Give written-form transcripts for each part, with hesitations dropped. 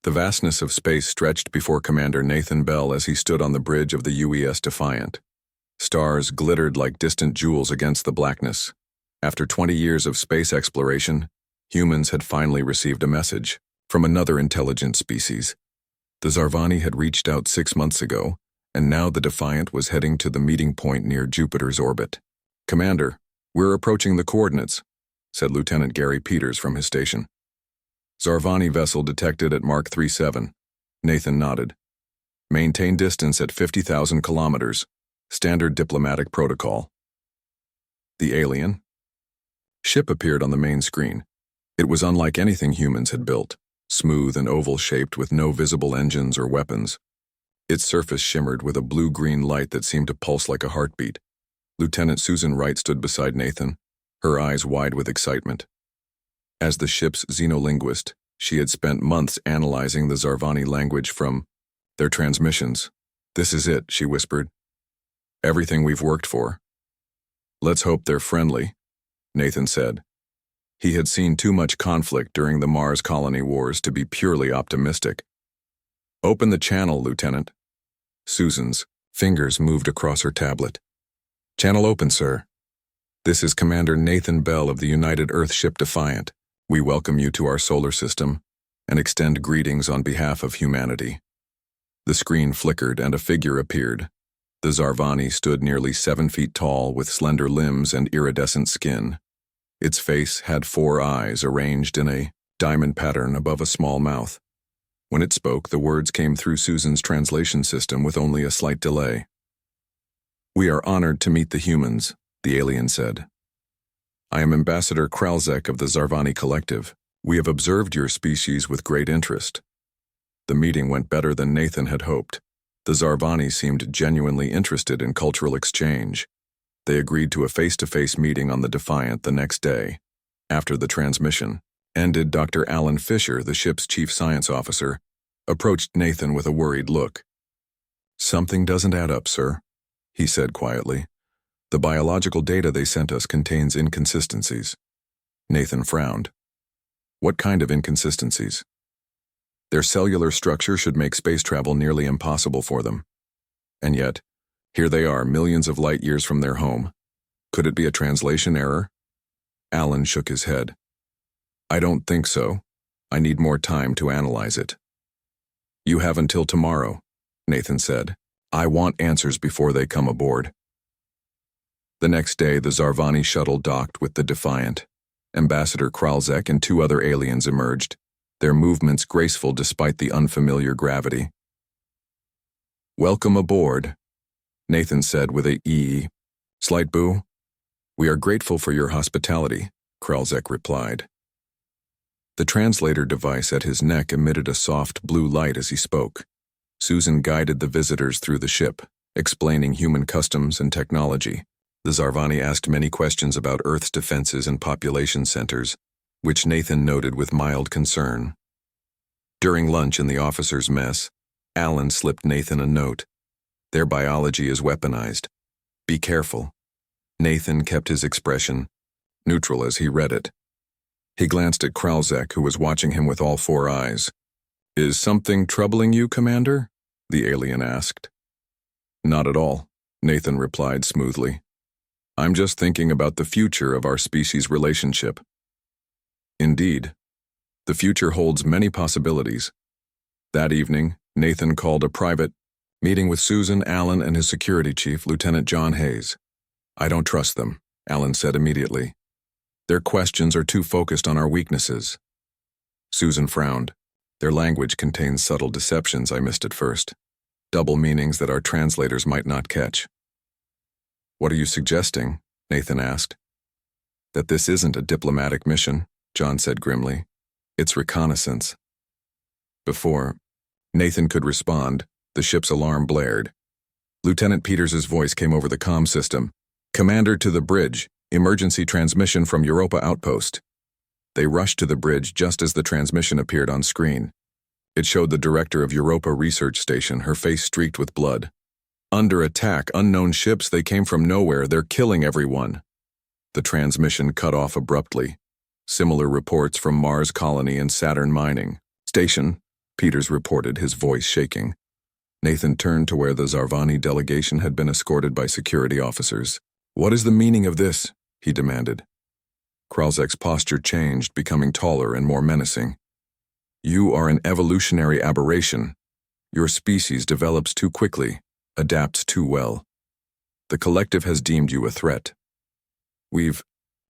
The vastness of space stretched before Commander Nathan Bell as he stood on the bridge of the UES Defiant. Stars glittered like distant jewels against the blackness. After 20 years of space exploration, humans had finally received a message from another intelligent species. The Zarvani had reached out 6 months ago, and now the Defiant was heading to the meeting point near Jupiter's orbit. "Commander, we're approaching the coordinates," said Lieutenant Gary Peters from his station. "Zarvani vessel detected at Mark 37. Nathan nodded. "Maintain distance at 50,000 kilometers. Standard diplomatic protocol." The alien ship appeared on the main screen. It was unlike anything humans had built, smooth and oval-shaped with no visible engines or weapons. Its surface shimmered with a blue-green light that seemed to pulse like a heartbeat. Lieutenant Susan Wright stood beside Nathan, her eyes wide with excitement. As the ship's xenolinguist, she had spent months analyzing the Zarvani language from their transmissions. "This is it," she whispered. "Everything we've worked for." "Let's hope they're friendly," Nathan said. He had seen too much conflict during the Mars colony wars to be purely optimistic. "Open the channel, Lieutenant." Susan's fingers moved across her tablet. "Channel open, sir. This is Commander Nathan Bell of the United Earth Ship Defiant. We welcome you to our solar system and extend greetings on behalf of humanity." The screen flickered and a figure appeared. The Zarvani stood nearly 7 feet tall with slender limbs and iridescent skin. Its face had 4 eyes arranged in a diamond pattern above a small mouth. When it spoke, the words came through Susan's translation system with only a slight delay. "We are honored to meet the humans," the alien said. "I am Ambassador Kralzek of the Zarvani Collective. We have observed your species with great interest." The meeting went better than Nathan had hoped. The Zarvani seemed genuinely interested in cultural exchange. They agreed to a face-to-face meeting on the Defiant the next day. After the transmission ended, Dr. Alan Fisher, the ship's chief science officer, approached Nathan with a worried look. "Something doesn't add up, sir," he said quietly. "The biological data they sent us contains inconsistencies." Nathan frowned. "What kind of inconsistencies?" "Their cellular structure should make space travel nearly impossible for them. And yet, here they are, millions of light years from their home. Could it be a translation error?" Alan shook his head. "I don't think so. I need more time to analyze it." "You have until tomorrow," Nathan said. "I want answers before they come aboard." The next day, the Zarvani shuttle docked with the Defiant. Ambassador Kralzek and 2 other aliens emerged, their movements graceful despite the unfamiliar gravity. "Welcome aboard," Nathan said with a slight boo. "We are grateful for your hospitality," Kralzek replied. The translator device at his neck emitted a soft blue light as he spoke. Susan guided the visitors through the ship, explaining human customs and technology. The Zarvani asked many questions about Earth's defenses and population centers, which Nathan noted with mild concern. During lunch in the officers' mess, Alan slipped Nathan a note. "Their biology is weaponized. Be careful." Nathan kept his expression neutral as he read it. He glanced at Kralzek, who was watching him with all 4 eyes. "Is something troubling you, Commander?" the alien asked. "Not at all," Nathan replied smoothly. "I'm just thinking about the future of our species' relationship." Indeed, the future holds many possibilities. That evening, Nathan called a private meeting with Susan, Alan, and his security chief, Lieutenant John Hayes. "I don't trust them," Alan said immediately. "Their questions are too focused on our weaknesses." Susan frowned. "Their language contains subtle deceptions I missed at first. Double meanings that our translators might not catch." "What are you suggesting?" Nathan asked. "That this isn't a diplomatic mission," John said grimly. "It's reconnaissance." Before Nathan could respond, the ship's alarm blared. Lieutenant Peters' voice came over the comm system. "Commander to the bridge. Emergency transmission from Europa Outpost." They rushed to the bridge just as the transmission appeared on screen. It showed the director of Europa Research Station, her face streaked with blood. "Under attack, unknown ships, they came from nowhere, they're killing everyone." The transmission cut off abruptly. Similar reports from Mars Colony and Saturn Mining Station Peters reported, his voice shaking. Nathan turned to where the Zarvani delegation had been escorted by security officers. "What is the meaning of this?" he demanded. Kralzek's posture changed, becoming taller and more menacing. "You are an evolutionary aberration. Your species develops too quickly, adapts too well. The collective has deemed you a threat. We've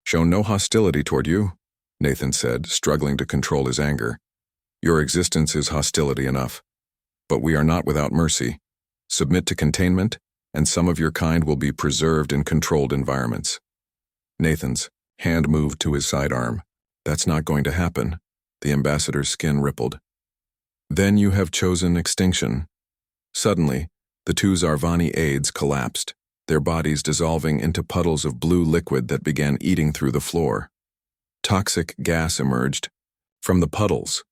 shown no hostility toward you," Nathan said, struggling to control his anger. "Your existence is hostility enough. But we are not without mercy. Submit to containment, and some of your kind will be preserved in controlled environments." Nathan's hand moved to his sidearm. "That's not going to happen." The ambassador's skin rippled. "Then you have chosen extinction." Suddenly, the two Zarvani aides collapsed, their bodies dissolving into puddles of blue liquid that began eating through the floor. Toxic gas emerged from the puddles.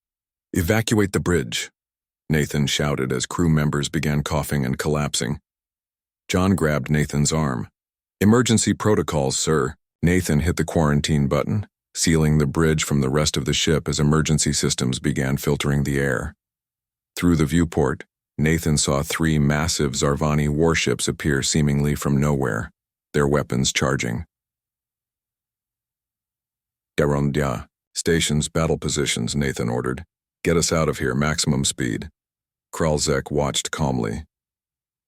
"Evacuate the bridge," Nathan shouted as crew members began coughing and collapsing. John grabbed Nathan's arm. "Emergency protocols, sir." Nathan hit the quarantine button, sealing the bridge from the rest of the ship as emergency systems began filtering the air. Through the viewport, Nathan saw 3 massive Zarvani warships appear seemingly from nowhere, their weapons charging. "Garondia, stations, battle positions," Nathan ordered. "Get us out of here, maximum speed." Kralzek watched calmly.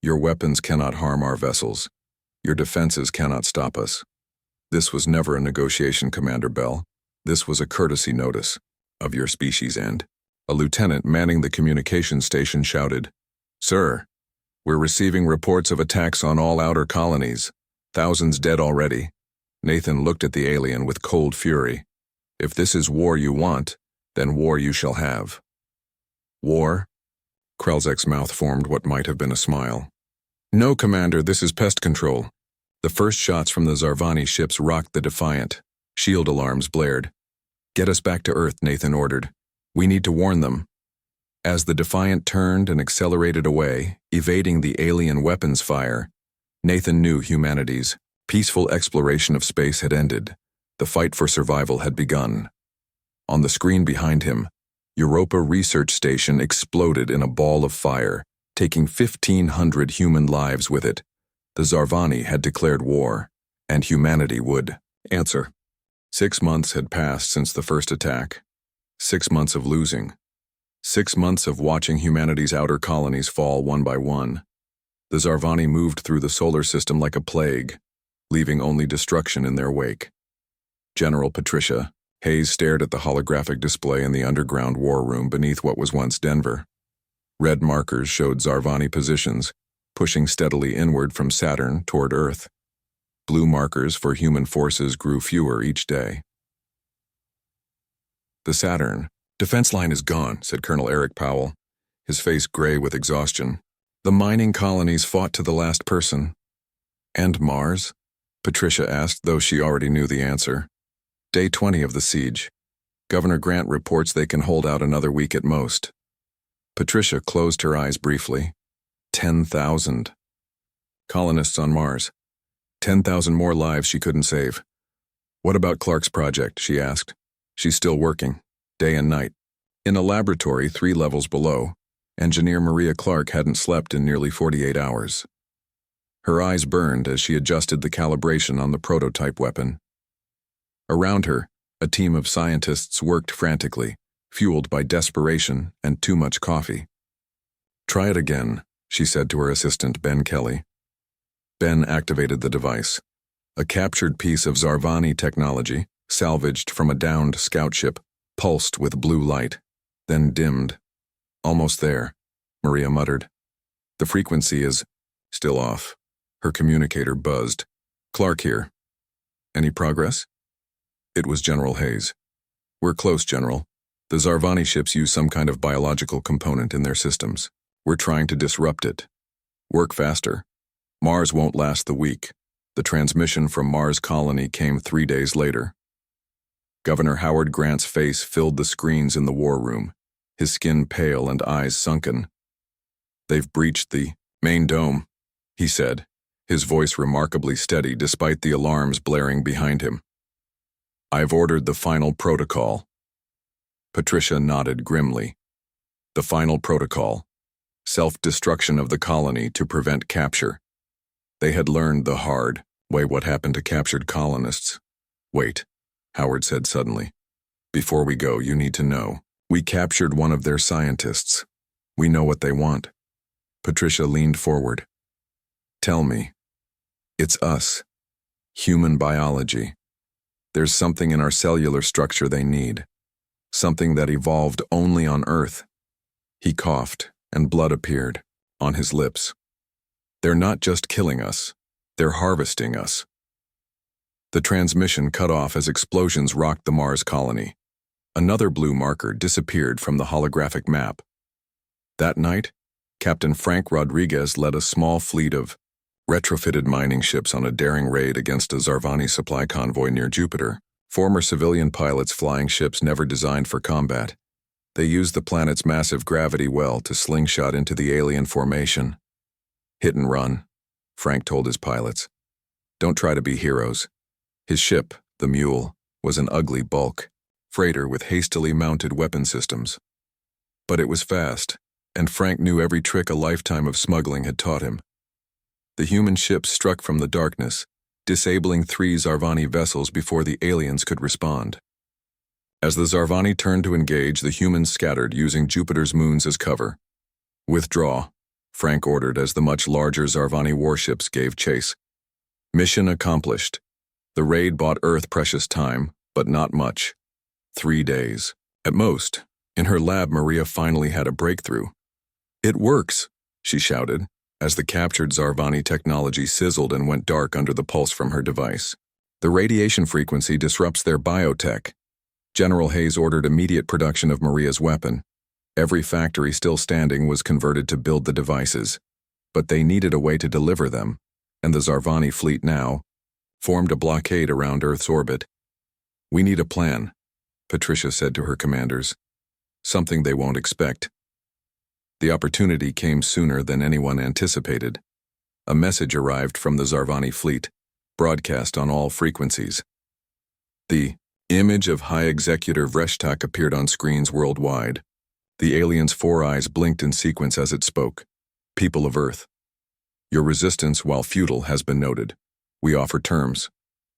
"Your weapons cannot harm our vessels. Your defenses cannot stop us." This was never a negotiation, Commander Bell. This was a courtesy notice of your species' end. A lieutenant manning the communication station shouted, "Sir, we're receiving reports of attacks on all outer colonies. Thousands dead already." Nathan looked at the alien with cold fury. "If this is war you want, then war you shall have." "War?" Kralzek's mouth formed what might have been a smile. "No, Commander, this is pest control." The first shots from the Zarvani ships rocked the Defiant. Shield alarms blared. "Get us back to Earth," Nathan ordered. "We need to warn them." As the Defiant turned and accelerated away, evading the alien weapons fire, Nathan knew humanity's peaceful exploration of space had ended. The fight for survival had begun. On the screen behind him, Europa Research Station exploded in a ball of fire, taking 1,500 human lives with it. The Zarvani had declared war, and humanity would answer. 6 months had passed since the first attack. 6 months of losing. 6 months of watching humanity's outer colonies fall one by one. The Zarvani moved through the solar system like a plague, leaving only destruction in their wake. General Patricia Hayes stared at the holographic display in the underground war room beneath what was once Denver. Red markers showed Zarvani positions, pushing steadily inward from Saturn toward Earth. Blue markers for human forces grew fewer each day. "The Saturn defense line is gone," said Colonel Eric Powell, his face gray with exhaustion. "The mining colonies fought to the last person." "And Mars?" Patricia asked, though she already knew the answer. "Day 20 of the siege. Governor Grant reports they can hold out another week at most." Patricia closed her eyes briefly. 10,000. Colonists on Mars. 10,000 more lives she couldn't save. "What about Clark's project?" she asked. "She's still working, day and night." In a laboratory 3 levels below, engineer Maria Clark hadn't slept in nearly 48 hours. Her eyes burned as she adjusted the calibration on the prototype weapon. Around her, a team of scientists worked frantically, fueled by desperation and too much coffee. "Try it again," she said to her assistant, Ben Kelly. Ben activated the device. A captured piece of Zarvani technology, salvaged from a downed scout ship, pulsed with blue light, then dimmed. "Almost there," Maria muttered. "The frequency is still off." Her communicator buzzed. "Clark here. Any progress?" It was General Hayes. "We're close, General. The Zarvani ships use some kind of biological component in their systems. We're trying to disrupt it. Work faster. Mars won't last the week." The transmission from Mars Colony came 3 days later. Governor Howard Grant's face filled the screens in the war room, his skin pale and eyes sunken. "They've breached the main dome," he said, his voice remarkably steady despite the alarms blaring behind him. "I've ordered the final protocol." Patricia nodded grimly. The final protocol. Self-destruction of the colony to prevent capture. They had learned the hard way what happened to captured colonists. Wait, Howard said suddenly. Before we go, you need to know. We captured one of their scientists. We know what they want. Patricia leaned forward. Tell me. It's us. Human biology. There's something in our cellular structure they need. Something that evolved only on Earth. He coughed, and blood appeared on his lips. They're not just killing us. They're harvesting us. The transmission cut off as explosions rocked the Mars colony. Another blue marker disappeared from the holographic map. That night, Captain Frank Rodriguez led a small fleet of retrofitted mining ships on a daring raid against a Zarvani supply convoy near Jupiter. Former civilian pilots flying ships never designed for combat. They used the planet's massive gravity well to slingshot into the alien formation. Hit and run, Frank told his pilots. Don't try to be heroes. His ship, the Mule, was an ugly bulk, freighter with hastily mounted weapon systems. But it was fast, and Frank knew every trick a lifetime of smuggling had taught him. The human ship struck from the darkness, disabling 3 Zarvani vessels before the aliens could respond. As the Zarvani turned to engage, the humans scattered using Jupiter's moons as cover. Withdraw, Frank ordered as the much larger Zarvani warships gave chase. Mission accomplished. The raid bought Earth precious time, but not much. 3 days. At most. In her lab, Maria finally had a breakthrough. It works, she shouted, as the captured Zarvani technology sizzled and went dark under the pulse from her device. The radiation frequency disrupts their biotech. General Hayes ordered immediate production of Maria's weapon. Every factory still standing was converted to build the devices, but they needed a way to deliver them, and the Zarvani fleet now formed a blockade around Earth's orbit. We need a plan, Patricia said to her commanders. Something they won't expect. The opportunity came sooner than anyone anticipated. A message arrived from the Zarvani fleet, broadcast on all frequencies. The image of High Executive Vreshtak appeared on screens worldwide. The alien's 4 eyes blinked in sequence as it spoke. People of Earth. Your resistance, while futile, has been noted. We offer terms.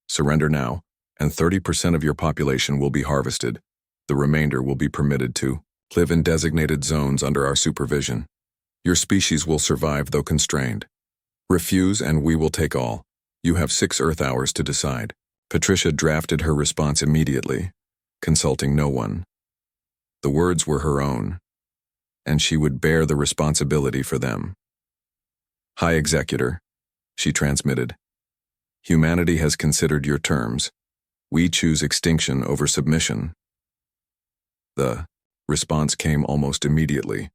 Surrender now, and 30% of your population will be harvested. The remainder will be permitted to live in designated zones under our supervision. Your species will survive though constrained. Refuse and we will take all. You have 6 Earth hours to decide. Patricia drafted her response immediately, consulting no one. The words were her own, and she would bear the responsibility for them. High Executor, she transmitted. Humanity has considered your terms. We choose extinction over submission. The response came almost immediately.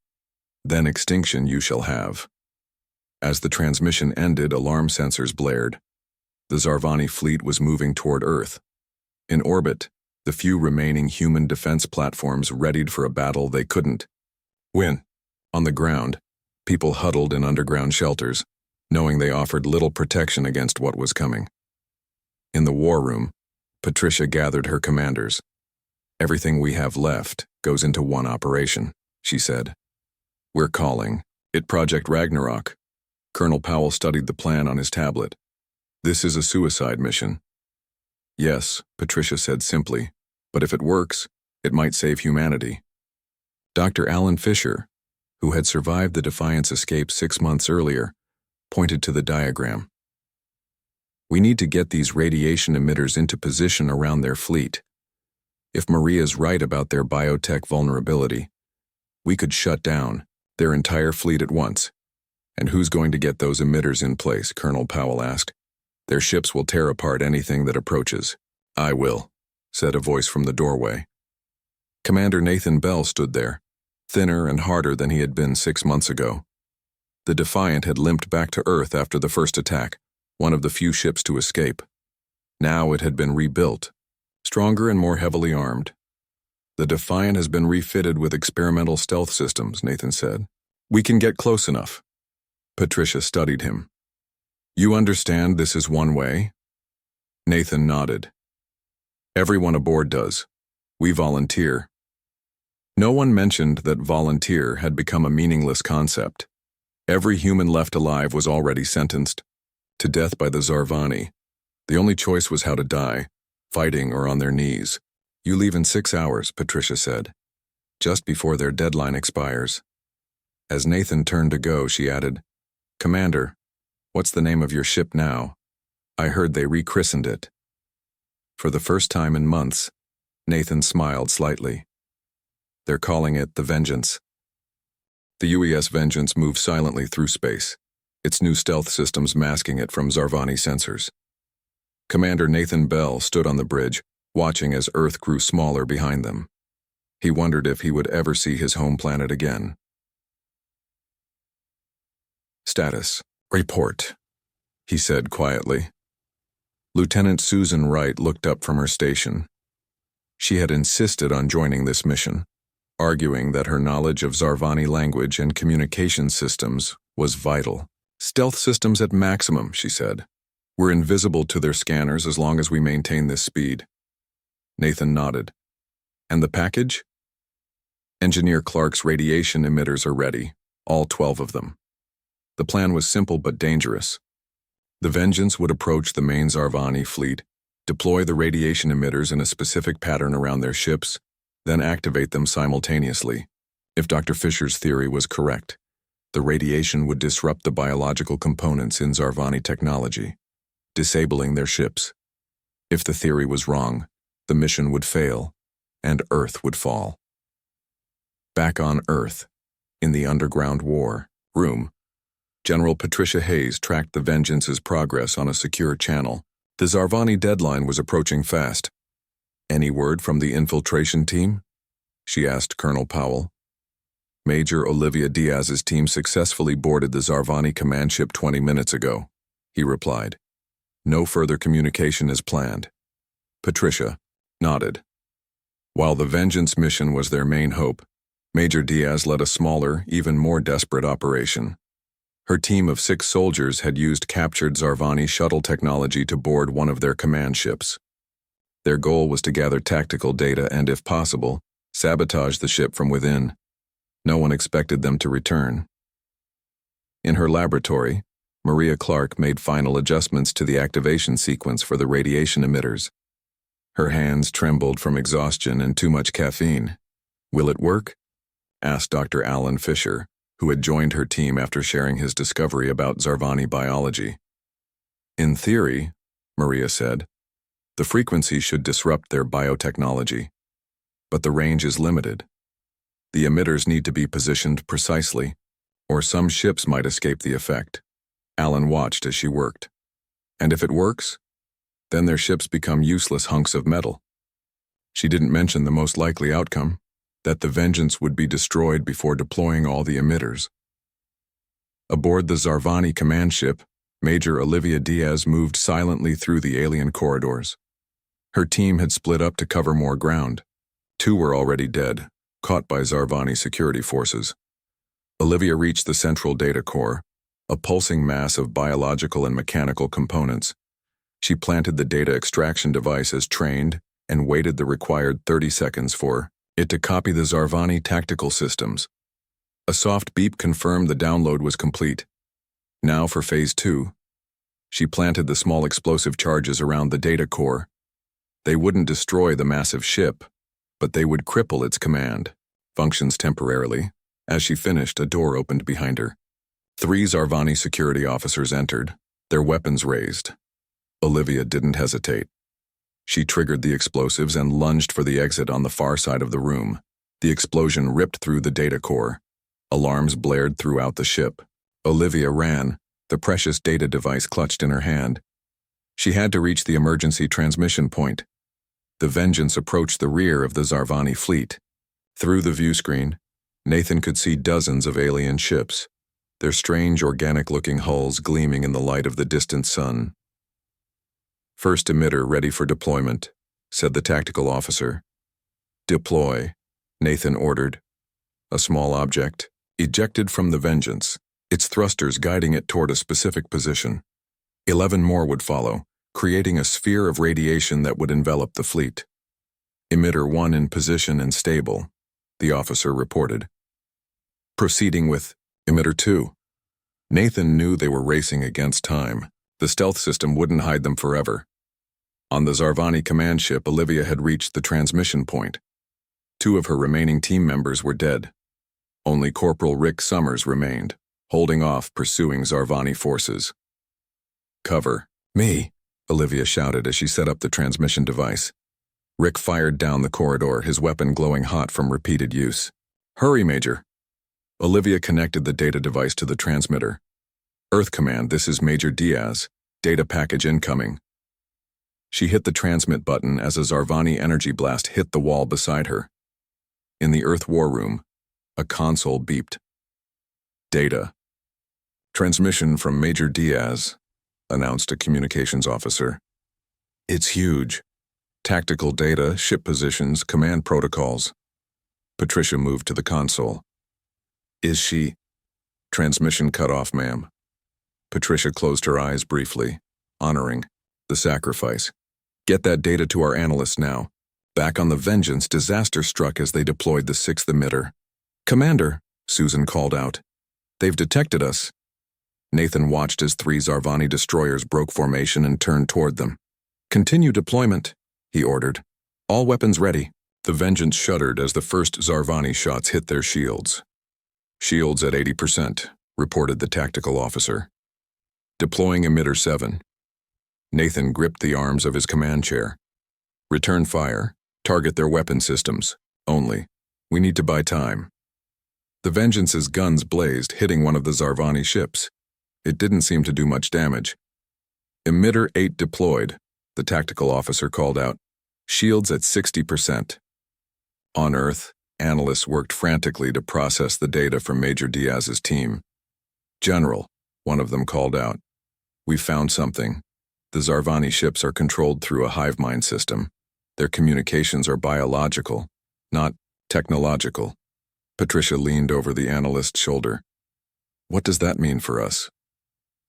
Then extinction you shall have. As the transmission ended, alarm sensors blared. The Zarvani fleet was moving toward Earth. In orbit, the few remaining human defense platforms readied for a battle they couldn't win. On the ground, people huddled in underground shelters, knowing they offered little protection against what was coming. In the war room, Patricia gathered her commanders. Everything we have left goes into one operation, she said. We're calling it Project Ragnarok. Colonel Powell studied the plan on his tablet. This is a suicide mission. Yes, Patricia said simply, but if it works, it might save humanity. Dr. Alan Fisher, who had survived the Defiance escape 6 months earlier, pointed to the diagram. We need to get these radiation emitters into position around their fleet. If Maria's right about their biotech vulnerability, we could shut down their entire fleet at once. And who's going to get those emitters in place? Colonel Powell asked. Their ships will tear apart anything that approaches. I will, said a voice from the doorway. Commander Nathan Bell stood there, thinner and harder than he had been 6 months ago. The Defiant had limped back to Earth after the first attack, one of the few ships to escape. Now it had been rebuilt, stronger and more heavily armed. The Defiant has been refitted with experimental stealth systems, Nathan said. We can get close enough. Patricia studied him. You understand this is one way? Nathan nodded. Everyone aboard does. We volunteer. No one mentioned that volunteer had become a meaningless concept. Every human left alive was already sentenced to death by the Zarvani. The only choice was how to die, fighting or on their knees. "You leave in 6 hours," Patricia said, "just before their deadline expires." As Nathan turned to go, she added, "Commander, what's the name of your ship now? I heard they rechristened it." For the first time in months, Nathan smiled slightly. "They're calling it the Vengeance." The UES Vengeance moved silently through space, its new stealth systems masking it from Zarvani sensors. Commander Nathan Bell stood on the bridge, watching as Earth grew smaller behind them. He wondered if he would ever see his home planet again. "Status report," he said quietly. Lieutenant Susan Wright looked up from her station. She had insisted on joining this mission, arguing that her knowledge of Zarvani language and communication systems was vital. "Stealth systems at maximum," she said. "We're invisible to their scanners as long as we maintain this speed." Nathan nodded. "And the package?" "Engineer Clark's radiation emitters are ready, all 12 of them." The plan was simple but dangerous. The Vengeance would approach the main Zarvani fleet, deploy the radiation emitters in a specific pattern around their ships, then activate them simultaneously. If Dr. Fisher's theory was correct, the radiation would disrupt the biological components in Zarvani technology, disabling their ships. If the theory was wrong, the mission would fail, and Earth would fall. Back on Earth, in the underground war room, General Patricia Hayes tracked the Vengeance's progress on a secure channel. The Zarvani deadline was approaching fast. "Any word from the infiltration team?" she asked Colonel Powell. "Major Olivia Diaz's team successfully boarded the Zarvani command ship 20 minutes ago," he replied. "No further communication is planned." Patricia nodded. While the Vengeance mission was their main hope, Major Diaz led a smaller, even more desperate operation. Her team of 6 soldiers had used captured Zarvani shuttle technology to board one of their command ships. Their goal was to gather tactical data and, if possible, sabotage the ship from within. No one expected them to return. In her laboratory, Maria Clark made final adjustments to the activation sequence for the radiation emitters. Her hands trembled from exhaustion and too much caffeine. "Will it work?" asked Dr. Alan Fisher, who had joined her team after sharing his discovery about Zarvani biology. "In theory," Maria said, "the frequency should disrupt their biotechnology. But the range is limited. The emitters need to be positioned precisely, or some ships might escape the effect." Alan watched as she worked. "And if it works, then their ships become useless hunks of metal." She didn't mention the most likely outcome, that the Vengeance would be destroyed before deploying all the emitters. Aboard the Zarvani command ship, Major Olivia Diaz moved silently through the alien corridors. Her team had split up to cover more ground. 2 were already dead, caught by Zarvani security forces. Olivia reached the central data core, a pulsing mass of biological and mechanical components. She planted the data extraction device as trained and waited the required 30 seconds for it to copy the Zarvani tactical systems. A soft beep confirmed the download was complete. Now for Phase 2. She planted the small explosive charges around the data core. They wouldn't destroy the massive ship, but they would cripple its command functions temporarily. As she finished, a door opened behind her. 3 Zarvani security officers entered, their weapons raised. Olivia didn't hesitate. She triggered the explosives and lunged for the exit on the far side of the room. The explosion ripped through the data core. Alarms blared throughout the ship. Olivia ran, the precious data device clutched in her hand. She had to reach the emergency transmission point. The Vengeance approached the rear of the Zarvani fleet. Through the view screen, Nathan could see dozens of alien ships, their strange organic-looking hulls gleaming in the light of the distant sun. "First emitter ready for deployment," said the tactical officer. "Deploy," Nathan ordered. A small object ejected from the Vengeance, its thrusters guiding it toward a specific position. 11 more would follow, creating a sphere of radiation that would envelop the fleet. Emitter 1 in position and stable. the officer reported. Proceeding with Emitter 2. Nathan knew they were racing against time. The stealth system wouldn't hide them forever. On the Zarvani command ship, Olivia had reached the transmission point. 2 of her remaining team members were dead. Only Corporal Rick Summers remained, holding off pursuing Zarvani forces. Cover me, Olivia shouted as she set up the transmission device. Rick fired down the corridor, his weapon glowing hot from repeated use. Hurry, Major. Olivia connected the data device to the transmitter. Earth Command, this is Major Diaz. Data package incoming. She hit the transmit button as a Zarvani energy blast hit the wall beside her. In the Earth War Room, a console beeped. Data. Transmission from Major Diaz, announced a communications officer. It's huge. Tactical data, ship positions, command protocols. Patricia moved to the console. Is she? Transmission cut off, ma'am. Patricia closed her eyes briefly, honoring the sacrifice. Get that data to our analysts now. Back on the Vengeance, disaster struck as they deployed the 6th emitter. Commander, Susan called out. They've detected us. Nathan watched as 3 Zarvani destroyers broke formation and turned toward them. Continue deployment, he ordered. All weapons ready. The Vengeance shuddered as the first Zarvani shots hit their shields. Shields at 80%, reported the tactical officer. Deploying emitter 7. Nathan gripped the arms of his command chair. Return fire. Target their weapon systems. Only. We need to buy time. The Vengeance's guns blazed, hitting one of the Zarvani ships. It didn't seem to do much damage. Emitter 8 deployed, the tactical officer called out. Shields at 60%. On Earth, analysts worked frantically to process the data from Major Diaz's team. General, one of them called out. We've found something. The Zarvani ships are controlled through a hive mind system. Their communications are biological, not technological. Patricia leaned over the analyst's shoulder. What does that mean for us?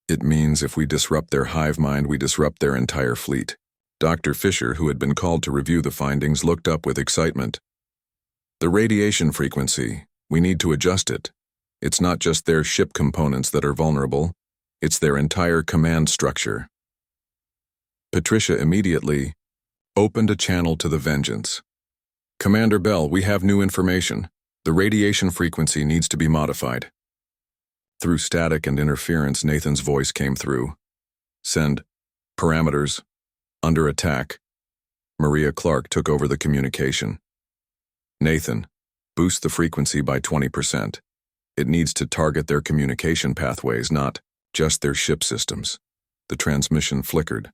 It means if we disrupt their hive mind, we disrupt their entire fleet. Dr. Fisher, who had been called to review the findings, looked up with excitement. The radiation frequency, we need to adjust it. It's not just their ship components that are vulnerable, it's their entire command structure. Patricia immediately opened a channel to the Vengeance. Commander Bell, we have new information. The radiation frequency needs to be modified. Through static and interference, Nathan's voice came through. Send. Parameters. Under attack. Maria Clark took over the communication. Nathan, boost the frequency by 20%. It needs to target their communication pathways, not just their ship systems. The transmission flickered.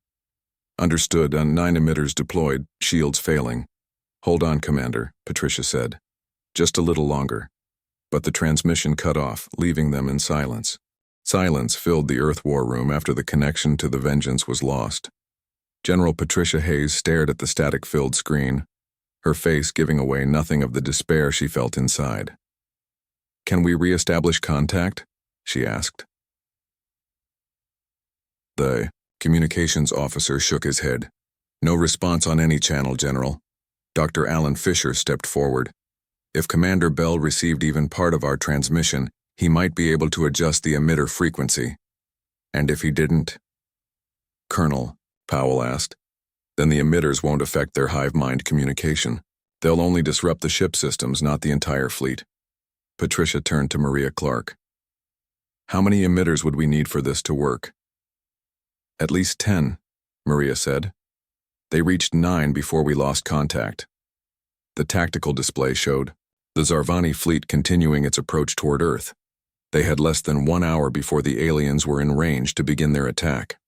Understood, on 9 emitters deployed, shields failing. Hold on, Commander, Patricia said. Just a little longer. But the transmission cut off, leaving them in silence. Silence filled the Earth War Room after the connection to the Vengeance was lost. General Patricia Hayes stared at the static-filled screen, her face giving away nothing of the despair she felt inside. Can we re-establish contact? She asked. The communications officer shook his head. No response on any channel, General. Dr. Alan Fisher stepped forward. If Commander Bell received even part of our transmission, he might be able to adjust the emitter frequency. And if he didn't? Colonel, Powell asked, then the emitters won't affect their hive mind communication. They'll only disrupt the ship systems, not the entire fleet. Patricia turned to Maria Clark. How many emitters would we need for this to work? At least 10, Maria said. They reached 9 before we lost contact. The tactical display showed the Zarvani fleet continuing its approach toward Earth. They had less than 1 hour before the aliens were in range to begin their attack.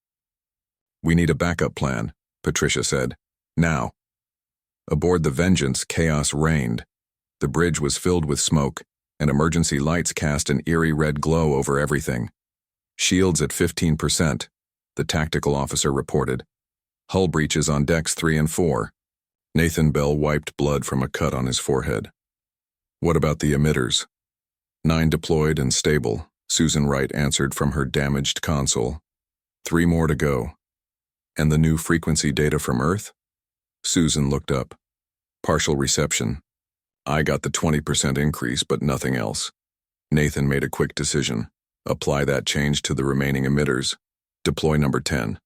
We need a backup plan, Patricia said. Now. Aboard the Vengeance, chaos reigned. The bridge was filled with smoke, and emergency lights cast an eerie red glow over everything. Shields at 15%, the tactical officer reported. Hull breaches on decks 3 and 4. Nathan Bell wiped blood from a cut on his forehead. What about the emitters? 9 deployed and stable, Susan Wright answered from her damaged console. 3 more to go. And the new frequency data from Earth? Susan looked up. Partial reception. I got the 20% increase, but nothing else. Nathan made a quick decision. Apply that change to the remaining emitters. Deploy number 10.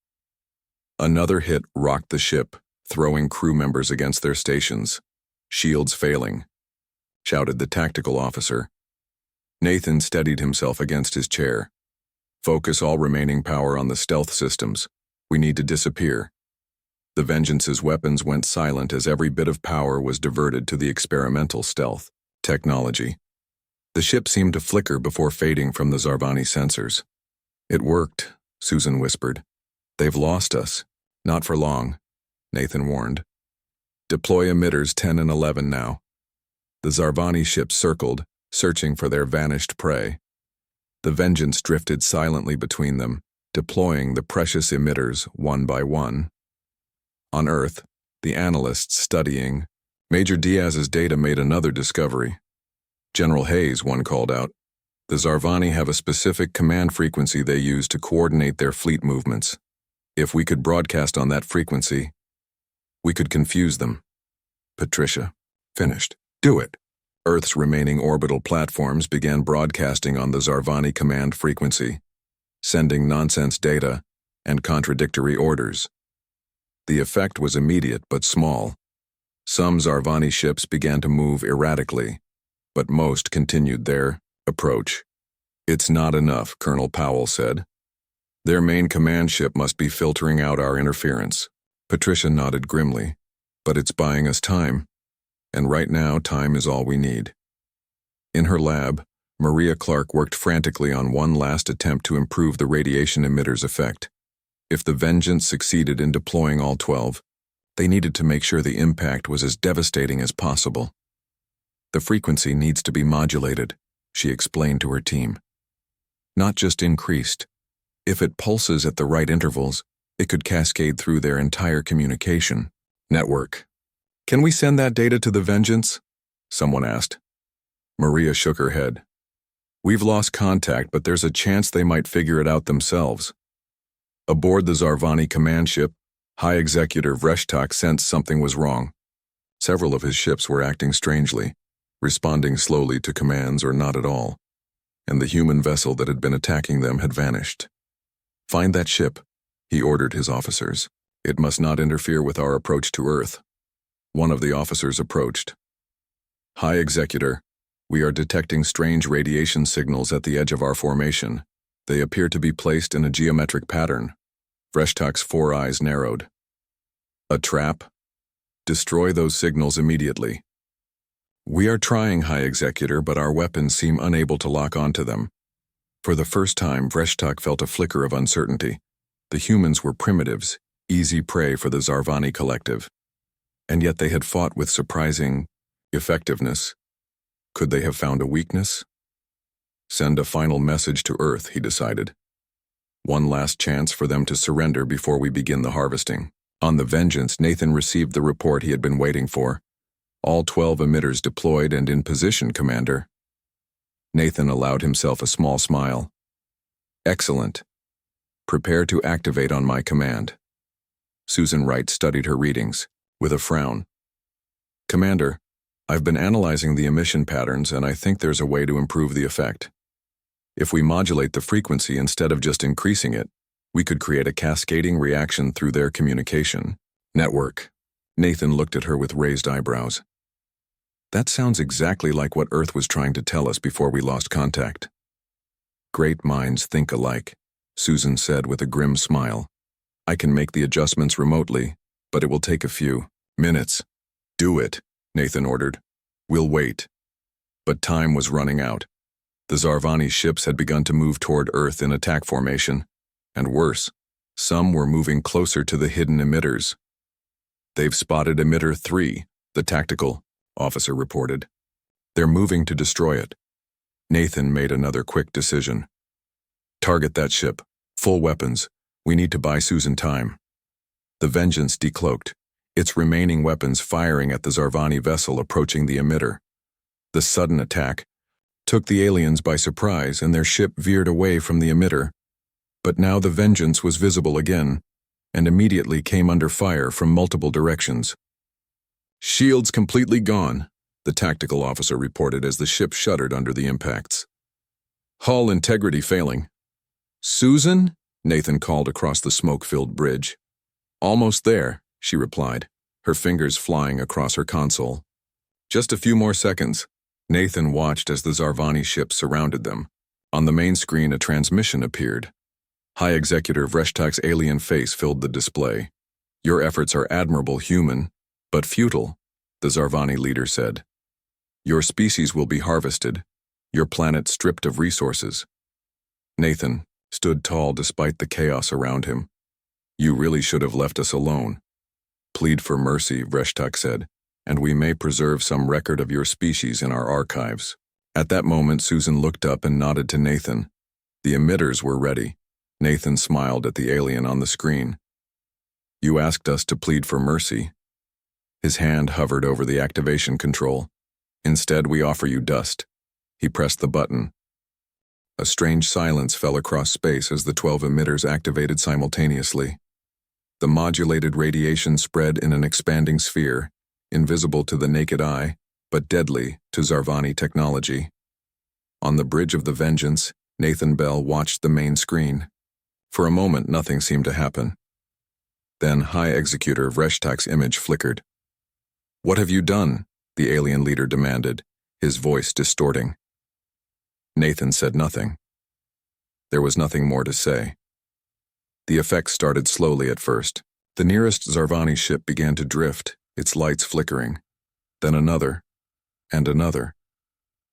Another hit rocked the ship, throwing crew members against their stations. Shields failing, shouted the tactical officer. Nathan steadied himself against his chair. Focus all remaining power on the stealth systems. We need to disappear. The Vengeance's weapons went silent as every bit of power was diverted to the experimental stealth technology. The ship seemed to flicker before fading from the Zarvani sensors. It worked, Susan whispered. They've lost us. Not for long, Nathan warned. Deploy emitters 10 and 11 now. The Zarvani ship circled, searching for their vanished prey. The Vengeance drifted silently between them, deploying the precious emitters one by one. On Earth, the analysts studying Major Diaz's data made another discovery. General Hayes, one called out. The Zarvani have a specific command frequency they use to coordinate their fleet movements. If we could broadcast on that frequency, we could confuse them. Patricia finished. Do it. Earth's remaining orbital platforms began broadcasting on the Zarvani command frequency, sending nonsense data and contradictory orders. The effect was immediate but small. Some Zarvani ships began to move erratically, but most continued their approach. It's not enough, Colonel Powell said. Their main command ship must be filtering out our interference. Patricia nodded grimly. But it's buying us time. And right now, time is all we need. In her lab, Maria Clark worked frantically on one last attempt to improve the radiation emitter's effect. If the Vengeance succeeded in deploying all 12, they needed to make sure the impact was as devastating as possible. The frequency needs to be modulated, she explained to her team. Not just increased. If it pulses at the right intervals, it could cascade through their entire communication network. Can we send that data to the Vengeance? Someone asked. Maria shook her head. We've lost contact, but there's a chance they might figure it out themselves. Aboard the Zarvani command ship, High Executive Vreshtak sensed something was wrong. Several of his ships were acting strangely, responding slowly to commands or not at all, and the human vessel that had been attacking them had vanished. Find that ship, he ordered his officers. It must not interfere with our approach to Earth. One of the officers approached. High Executor, we are detecting strange radiation signals at the edge of our formation. They appear to be placed in a geometric pattern. Vreshtak's 4 eyes narrowed. A trap? Destroy those signals immediately. We are trying, High Executor, but our weapons seem unable to lock onto them. For the first time, Vreshtak felt a flicker of uncertainty. The humans were primitives, easy prey for the Zarvani collective. And yet they had fought with surprising effectiveness. Could they have found a weakness? Send a final message to Earth, he decided. One last chance for them to surrender before we begin the harvesting. On the Vengeance, Nathan received the report he had been waiting for. All 12 emitters deployed and in position, Commander. Nathan allowed himself a small smile. Excellent. Prepare to activate on my command. Susan Wright studied her readings, with a frown. Commander, I've been analyzing the emission patterns and I think there's a way to improve the effect. If we modulate the frequency instead of just increasing it, we could create a cascading reaction through their communication network. Nathan looked at her with raised eyebrows. That sounds exactly like what Earth was trying to tell us before we lost contact. Great minds think alike, Susan said with a grim smile. I can make the adjustments remotely, but it will take a few minutes. Do it, Nathan ordered. We'll wait. But time was running out. The Zarvani ships had begun to move toward Earth in attack formation, and worse, some were moving closer to the hidden emitters. They've spotted emitter 3, the tactical officer reported. They're moving to destroy it. Nathan made another quick decision. Target that ship. Full weapons. We need to buy Susan time. The Vengeance decloaked, its remaining weapons firing at the Zarvani vessel approaching the emitter. The sudden attack took the aliens by surprise and their ship veered away from the emitter. But now the Vengeance was visible again and immediately came under fire from multiple directions. Shields completely gone, the tactical officer reported as the ship shuddered under the impacts. Hull integrity failing. Susan? Nathan called across the smoke-filled bridge. Almost there, she replied, her fingers flying across her console. Just a few more seconds. Nathan watched as the Zarvani ship surrounded them. On the main screen, a transmission appeared. High Executive Vreshtak's alien face filled the display. Your efforts are admirable, human, but futile, the Zarvani leader said. Your species will be harvested, your planet stripped of resources. Nathan stood tall despite the chaos around him. You really should have left us alone. Plead for mercy, Vreshtak said, and we may preserve some record of your species in our archives. At that moment, Susan looked up and nodded to Nathan. The emitters were ready. Nathan smiled at the alien on the screen. You asked us to plead for mercy. His hand hovered over the activation control. Instead, we offer you dust. He pressed the button. A strange silence fell across space as the 12 emitters activated simultaneously. The modulated radiation spread in an expanding sphere, invisible to the naked eye, but deadly to Zarvani technology. On the bridge of the Vengeance, Nathan Bell watched the main screen. For a moment, nothing seemed to happen. Then High Executor Vreshtak's image flickered. What have you done? The alien leader demanded, his voice distorting. Nathan said nothing. There was nothing more to say. The effects started slowly at first. The nearest Zarvani ship began to drift, its lights flickering. Then another, and another.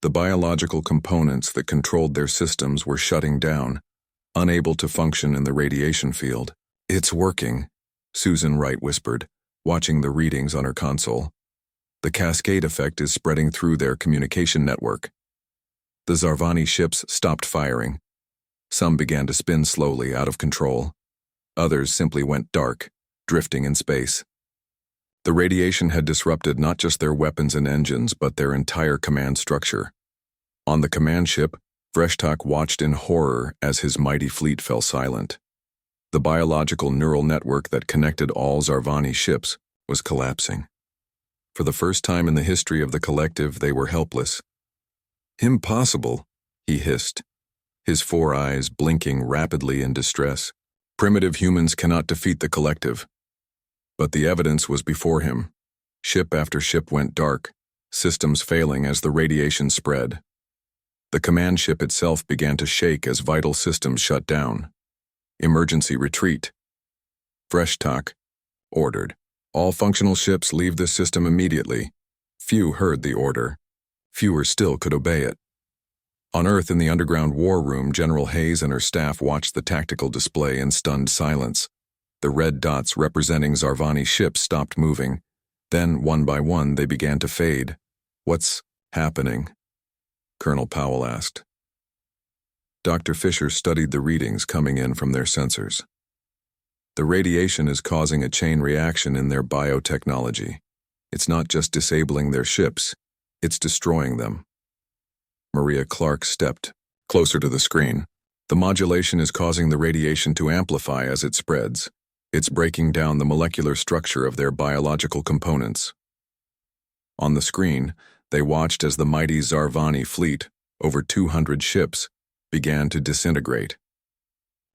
The biological components that controlled their systems were shutting down, unable to function in the radiation field. It's working, Susan Wright whispered, watching the readings on her console. The cascade effect is spreading through their communication network. The Zarvani ships stopped firing. Some began to spin slowly, out of control. Others simply went dark, drifting in space. The radiation had disrupted not just their weapons and engines, but their entire command structure. On the command ship, Vreshtak watched in horror as his mighty fleet fell silent. The biological neural network that connected all Zarvani ships was collapsing. For the first time in the history of the collective, they were helpless. Impossible, he hissed, his 4 eyes blinking rapidly in distress. Primitive humans cannot defeat the collective. But the evidence was before him. Ship after ship went dark, systems failing as the radiation spread. The command ship itself began to shake as vital systems shut down. Emergency retreat. Vreshtak ordered. All functional ships leave this system immediately. Few heard the order. Fewer still could obey it. On Earth in the underground war room, General Hayes and her staff watched the tactical display in stunned silence. The red dots representing Zarvani ships stopped moving. Then, one by one, they began to fade. What's happening? Colonel Powell asked. Dr. Fisher studied the readings coming in from their sensors. The radiation is causing a chain reaction in their biotechnology. It's not just disabling their ships, it's destroying them. Maria Clark stepped closer to the screen. The modulation is causing the radiation to amplify as it spreads. It's breaking down the molecular structure of their biological components. On the screen, they watched as the mighty Zarvani fleet, over 200 ships, began to disintegrate.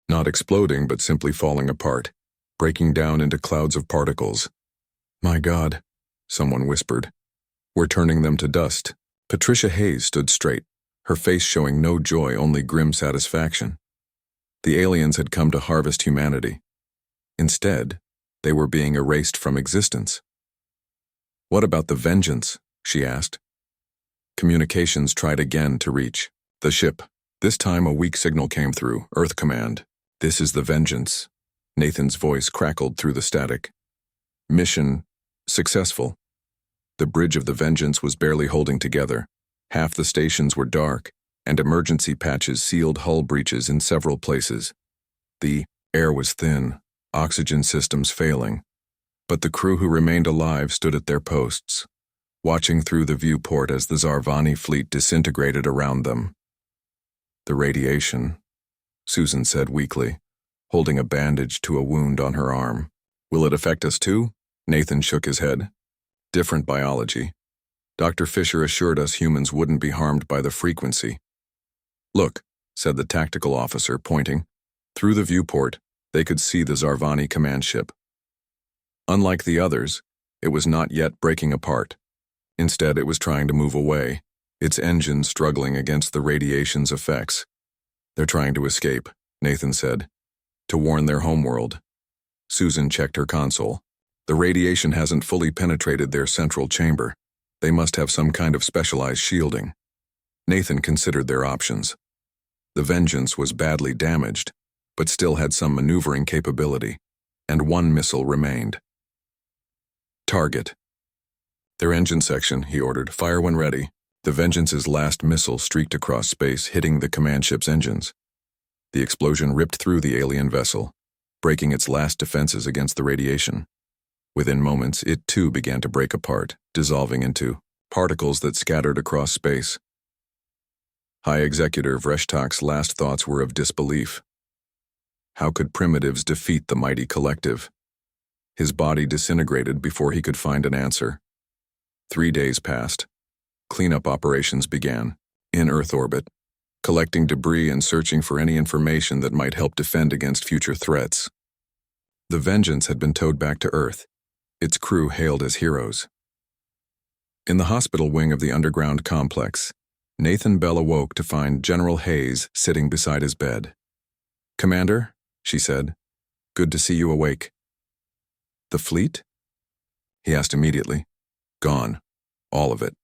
Not exploding, but simply falling apart, breaking down into clouds of particles. My God, someone whispered. We're turning them to dust. Patricia Hayes stood straight, her face showing no joy, only grim satisfaction. The aliens had come to harvest humanity. Instead, they were being erased from existence. What about the Vengeance? She asked. Communications tried again to reach the ship. This time a weak signal came through, Earth Command. This is the Vengeance. Nathan's voice crackled through the static. Mission successful. The bridge of the Vengeance was barely holding together. Half the stations were dark, and emergency patches sealed hull breaches in several places. The air was thin, oxygen systems failing. But the crew who remained alive stood at their posts, watching through the viewport as the Zarvani fleet disintegrated around them. The radiation, Susan said weakly, holding a bandage to a wound on her arm. Will it affect us too? Nathan shook his head. Different biology. Dr. Fisher assured us humans wouldn't be harmed by the frequency. Look, said the tactical officer, pointing. Through the viewport, they could see the Zarvani command ship. Unlike the others, it was not yet breaking apart. Instead, it was trying to move away, its engine struggling against the radiation's effects. They're trying to escape, Nathan said, to warn their homeworld. Susan checked her console. The radiation hasn't fully penetrated their central chamber. They must have some kind of specialized shielding. Nathan considered their options. The Vengeance was badly damaged, but still had some maneuvering capability, and one missile remained. Target. Their engine section, he ordered. Fire when ready. The Vengeance's last missile streaked across space, hitting the command ship's engines. The explosion ripped through the alien vessel, breaking its last defenses against the radiation. Within moments, it too began to break apart, dissolving into particles that scattered across space. High Executive Vreshtak's last thoughts were of disbelief. How could primitives defeat the mighty collective? His body disintegrated before he could find an answer. 3 days passed. Cleanup operations began, in Earth orbit, collecting debris and searching for any information that might help defend against future threats. The Vengeance had been towed back to Earth, its crew hailed as heroes. In the hospital wing of the underground complex, Nathan Bell awoke to find General Hayes sitting beside his bed. "Commander," she said, "good to see you awake." "The fleet?" he asked immediately. "Gone. All of it.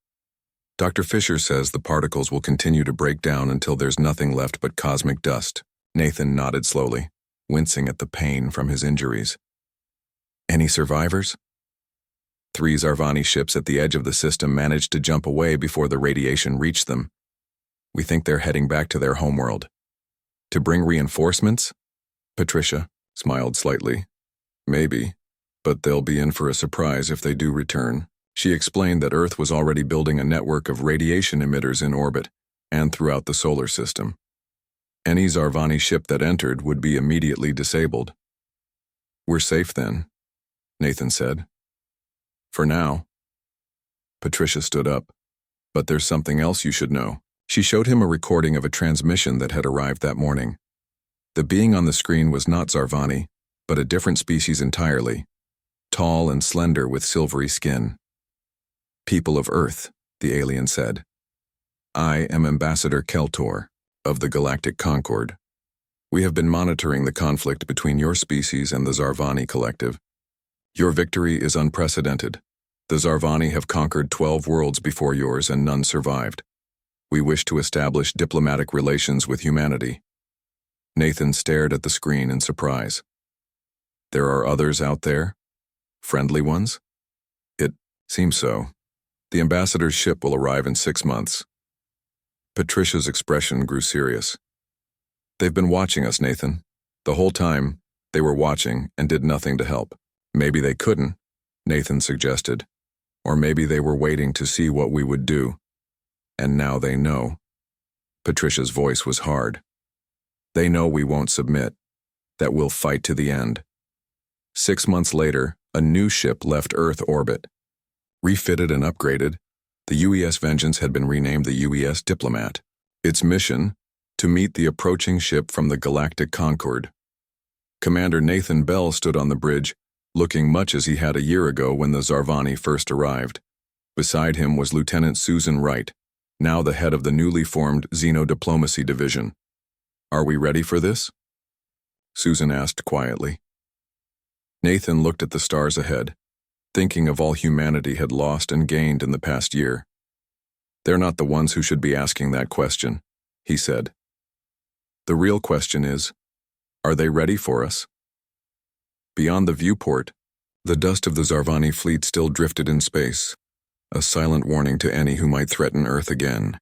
Dr. Fisher says the particles will continue to break down until there's nothing left but cosmic dust." Nathan nodded slowly, wincing at the pain from his injuries. "Any survivors?" 3 Zarvani ships at the edge of the system managed to jump away before the radiation reached them. "We think they're heading back to their homeworld." "To bring reinforcements?" Patricia smiled slightly. "Maybe, but they'll be in for a surprise if they do return." She explained that Earth was already building a network of radiation emitters in orbit and throughout the solar system. Any Zarvani ship that entered would be immediately disabled. "We're safe then," Nathan said. "For now." Patricia stood up. "But there's something else you should know." She showed him a recording of a transmission that had arrived that morning. The being on the screen was not Zarvani, but a different species entirely, tall and slender with silvery skin. "People of Earth," the alien said. "I am Ambassador Keltor, of the Galactic Concord. We have been monitoring the conflict between your species and the Zarvani collective. Your victory is unprecedented. The Zarvani have conquered 12 worlds before yours and none survived. We wish to establish diplomatic relations with humanity." Nathan stared at the screen in surprise. "There are others out there? Friendly ones?" "It seems so. The ambassador's ship will arrive in 6 months." Patricia's expression grew serious. "They've been watching us, Nathan. The whole time, they were watching and did nothing to help." "Maybe they couldn't," Nathan suggested. "Or maybe they were waiting to see what we would do. And now they know." Patricia's voice was hard. "They know we won't submit, that we'll fight to the end." 6 months later, a new ship left Earth orbit. Refitted and upgraded, the UES Vengeance had been renamed the UES Diplomat. Its mission, to meet the approaching ship from the Galactic Concord. Commander Nathan Bell stood on the bridge, looking much as he had a year ago when the Zarvani first arrived. Beside him was Lieutenant Susan Wright, now the head of the newly formed Xenodiplomacy Division. "Are we ready for this?" Susan asked quietly. Nathan looked at the stars ahead, thinking of all humanity had lost and gained in the past year. "They're not the ones who should be asking that question," he said. "The real question is, are they ready for us?" Beyond the viewport, the dust of the Zarvani fleet still drifted in space, a silent warning to any who might threaten Earth again.